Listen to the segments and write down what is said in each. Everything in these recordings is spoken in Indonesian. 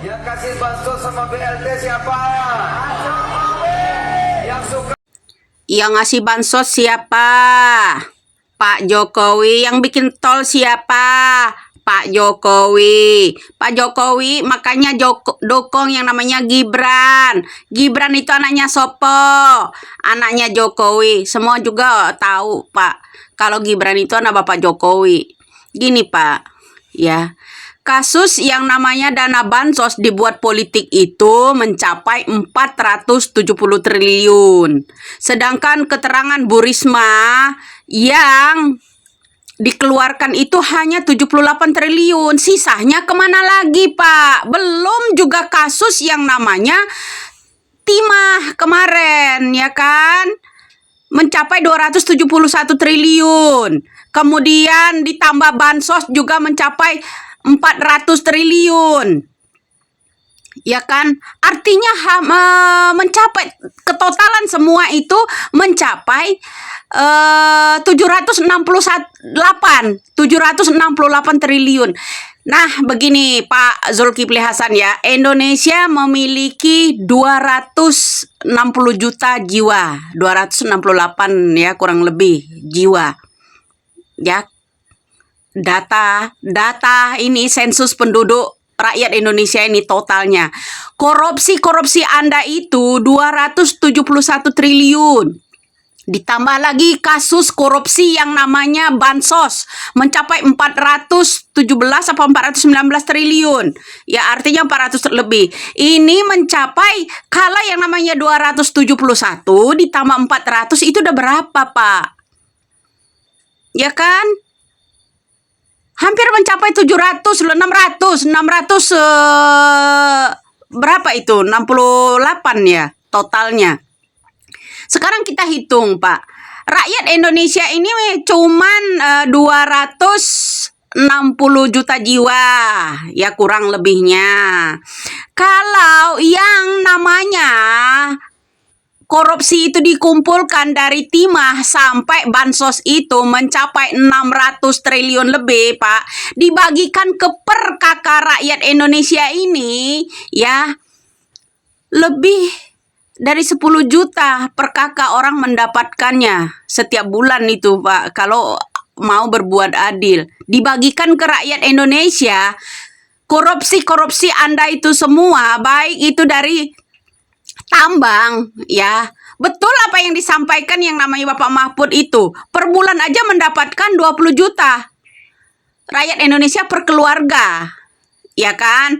Yang kasih bansos sama BLT siapa? Yang suka Yang ngasih bansos siapa? Pak Jokowi. Yang bikin tol siapa? Pak Jokowi. Pak Jokowi makanya dukung yang namanya Gibran. Gibran itu anaknya Sopo, anaknya Jokowi. Semua juga tahu, Pak, kalau Gibran itu anak Bapak Jokowi. Gini, Pak, ya. Kasus yang namanya dana bansos dibuat politik itu mencapai 470 triliun. Sedangkan keterangan Bu Risma yang dikeluarkan itu hanya 78 triliun. Sisanya kemana lagi, Pak? Belum juga kasus yang namanya timah kemarin, ya kan? Mencapai 271 triliun. Kemudian ditambah bansos juga mencapai 400 triliun. Ya kan? Artinya mencapai ketotalan semua itu mencapai 768 triliun. Nah, begini Pak Zulkifli Hasan ya, Indonesia memiliki 260 juta jiwa, 268 ya kurang lebih jiwa. Ya, data ini sensus penduduk rakyat Indonesia ini totalnya. Korupsi Anda itu 271 triliun. Ditambah lagi kasus korupsi yang namanya bansos mencapai 417 atau 419 triliun. Ya, artinya 400 lebih. Ini mencapai kalau yang namanya 271 ditambah 400 itu udah berapa, Pak? Ya kan? Hampir mencapai 700, 600 berapa itu? 68 ya totalnya. Sekarang kita hitung, Pak. Rakyat Indonesia ini cuman 260 juta jiwa, ya kurang lebihnya. Kalau yang namanya korupsi itu dikumpulkan dari timah sampai bansos itu mencapai 600 triliun lebih, Pak. Dibagikan ke per kakak rakyat Indonesia ini, ya, lebih dari 10 juta per kakak orang mendapatkannya setiap bulan itu, Pak. Kalau mau berbuat adil, dibagikan ke rakyat Indonesia. Korupsi Anda itu semua, baik itu dari tambang, ya. Betul apa yang disampaikan yang namanya Bapak Mahfud itu. Per bulan aja mendapatkan 20 juta. Rakyat Indonesia per keluarga. Ya kan?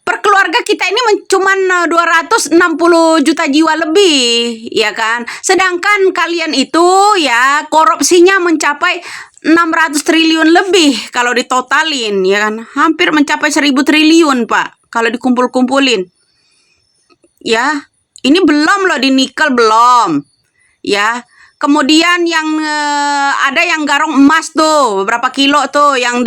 Per keluarga kita ini cuman 260 juta jiwa lebih, ya kan? Sedangkan kalian itu ya korupsinya mencapai 600 triliun lebih kalau ditotalin, ya kan? Hampir mencapai 1000 triliun, Pak, kalau dikumpul-kumpulin. Ya, ini belum loh di nikel belum, ya. Kemudian yang ada yang garong emas tuh berapa kilo tuh yang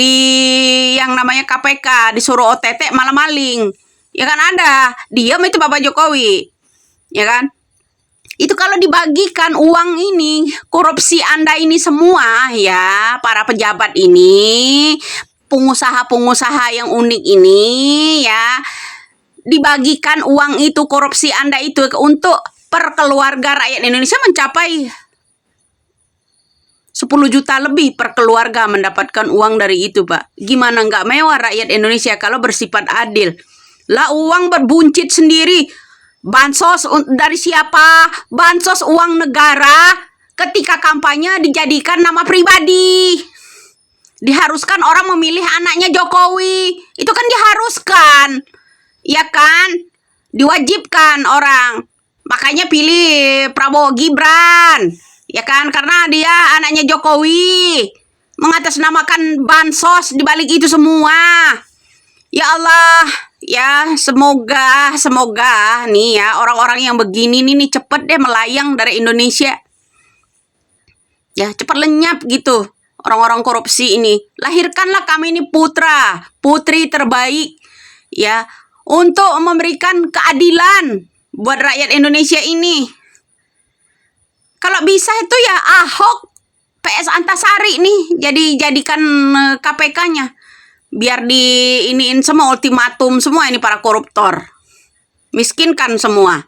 namanya KPK disuruh OTT malah maling, ya kan ada. Diam itu Bapak Jokowi, ya kan. Itu kalau dibagikan uang ini korupsi Anda ini semua ya, para pejabat ini, pengusaha-pengusaha yang unik ini ya, dibagikan uang itu korupsi Anda itu untuk per keluarga rakyat Indonesia mencapai 10 juta lebih per keluarga mendapatkan uang dari itu, Pak. Gimana nggak mewah rakyat Indonesia kalau bersifat adil? Lah uang berbuncit sendiri. Bansos dari siapa? Bansos uang negara ketika kampanye dijadikan nama pribadi. Diharuskan orang memilih anaknya Jokowi. Itu kan diharuskan. Ya kan? Diwajibkan orang. Makanya pilih Prabowo Gibran. Ya kan? Karena dia anaknya Jokowi. Mengatasnamakan bansos di balik itu semua. Ya Allah, ya semoga nih ya orang-orang yang begini nih cepet deh melayang dari Indonesia. Ya, cepat lenyap gitu orang-orang korupsi ini. Lahirkanlah kami ini putra, putri terbaik ya, untuk memberikan keadilan buat rakyat Indonesia ini. Kalau bisa itu ya Ahok, PS Antasari nih jadikan KPK-nya. Biar iniin semua, ultimatum semua ini para koruptor. Miskinkan semua.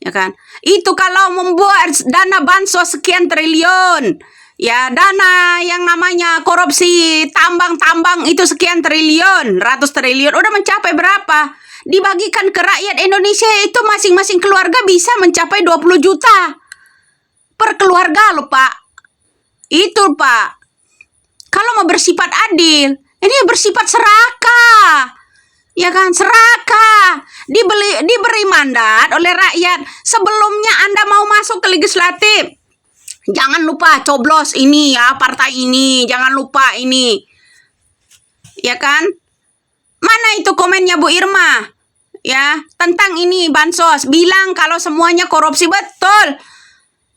Ya kan? Itu kalau membuat dana bansos sekian triliun. Ya, dana yang namanya korupsi tambang-tambang itu sekian triliun, ratus triliun. Udah mencapai berapa? Dibagikan ke rakyat Indonesia itu masing-masing keluarga bisa mencapai 20 juta per keluarga loh, Pak. Itu, Pak. Kalau mau bersifat adil, ini bersifat serakah. Ya kan, serakah. Diberi mandat oleh rakyat. Sebelumnya Anda mau masuk ke legislatif, jangan lupa coblos ini ya, partai ini, jangan lupa ini. Ya kan? Mana itu komennya Bu Irma? Ya, tentang ini bansos, bilang kalau semuanya korupsi, betul.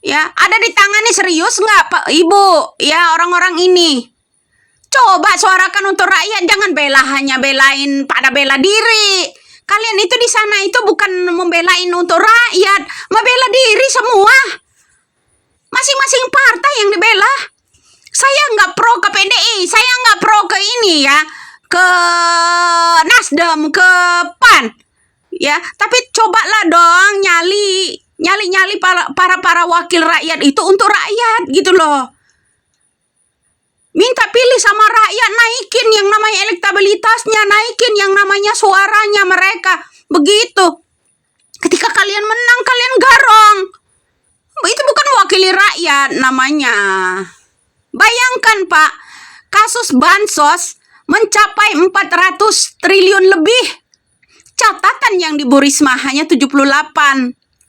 Ya, ada ditangani serius nggak Pak Ibu? Ya, orang-orang ini. Coba suarakan untuk rakyat, jangan hanya belain pada bela diri. Kalian itu di sana itu bukan membelain untuk rakyat, membela diri semua. Masing-masing partai yang dibela. Saya nggak pro ke PDI, saya nggak pro ke ini ya, ke Nasdem, ke PAN. Ya, tapi cobalah dong nyali para wakil rakyat itu untuk rakyat gitu loh. Minta pilih sama rakyat, naikin yang namanya elektabilitasnya, naikin yang namanya suaranya mereka. Begitu. Ketika kalian menang, kalian garong. Itu bukan mewakili rakyat namanya. Bayangkan Pak, kasus bansos mencapai 400 triliun lebih. Catatan yang di Bu Risma hanya 78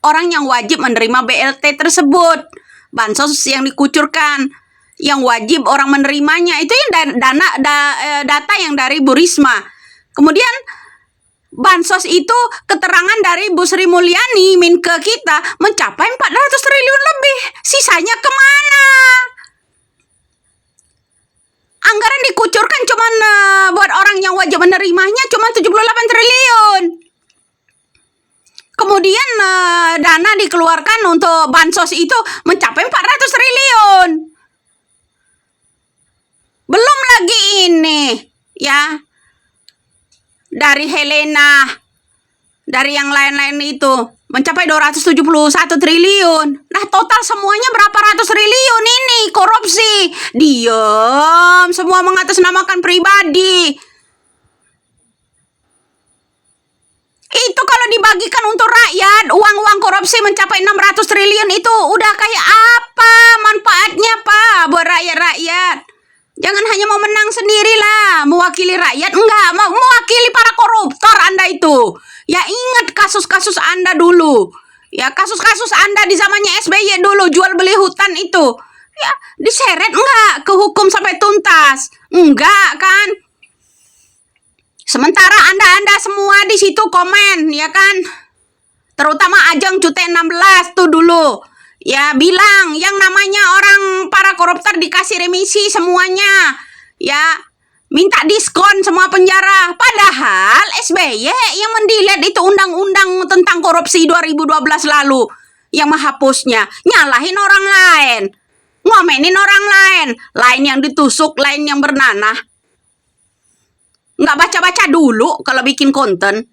orang yang wajib menerima BLT tersebut. Bansos yang dikucurkan. Yang wajib orang menerimanya itu yang data yang dari Bu Risma. Kemudian bansos itu keterangan dari Bu Sri Mulyani Minke kita mencapai 400 triliun lebih. Sisanya kemana? Anggaran dikucurkan cuman buat orang yang wajib menerimanya cuma 78 triliun. Kemudian dana dikeluarkan untuk bansos itu mencapai 400 triliun. Belum lagi ini, ya, dari Helena, dari yang lain-lain itu, mencapai 271 triliun. Nah, total semuanya berapa ratus triliun ini korupsi. Diam, semua mengatasnamakan pribadi. Itu kalau dibagikan untuk rakyat, uang-uang korupsi mencapai 600 triliun itu udah kayak apa manfaatnya, Pak, buat rakyat-rakyat. Jangan hanya mau menang sendirilah, mewakili rakyat. Enggak, mewakili para koruptor Anda itu. Ya ingat kasus-kasus Anda dulu. Ya kasus-kasus Anda di zamannya SBY dulu, jual beli hutan itu. Ya diseret enggak ke hukum sampai tuntas? Enggak kan? Sementara Anda semua di situ komen, ya kan? Terutama Ajeng Cute 16 tuh dulu. Ya bilang yang namanya orang para koruptor dikasih remisi semuanya. Ya minta diskon semua penjara. Padahal SBY yang mendilet itu undang-undang tentang korupsi 2012 lalu. Yang menghapusnya. Nyalahin orang lain. Ngomenin orang lain. Lain yang ditusuk, lain yang bernanah. Nggak baca-baca dulu kalau bikin konten.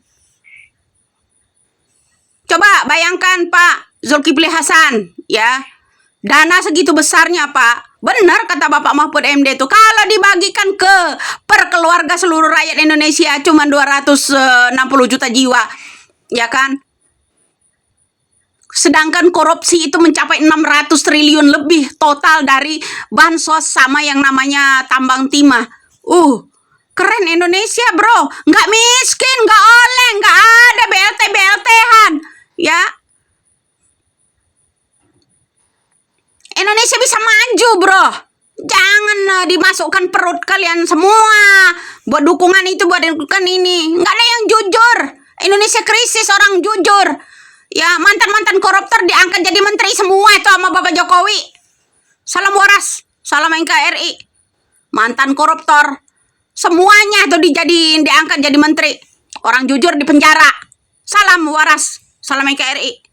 Coba bayangkan Pak Zulkifli Hasan, ya, dana segitu besarnya Pak. Benar kata Bapak Mahfud MD itu, kalau dibagikan per keluarga seluruh rakyat Indonesia cuma 260 juta jiwa, ya kan? Sedangkan korupsi itu mencapai 600 triliun lebih total dari bansos sama yang namanya tambang timah. Keren Indonesia bro, nggak miskin, nggak oleng, nggak ada BLT-BLT-han, ya. Indonesia bisa maju bro. Jangan dimasukkan perut kalian semua buat dukungan itu, buat dukungan ini. Nggak ada yang jujur. Indonesia krisis orang jujur. Ya mantan-mantan koruptor diangkat jadi menteri semua itu sama Bapak Jokowi. Salam waras, salam NKRI. Mantan koruptor semuanya tuh diangkat jadi menteri. Orang jujur di penjara. Salam waras, salam NKRI.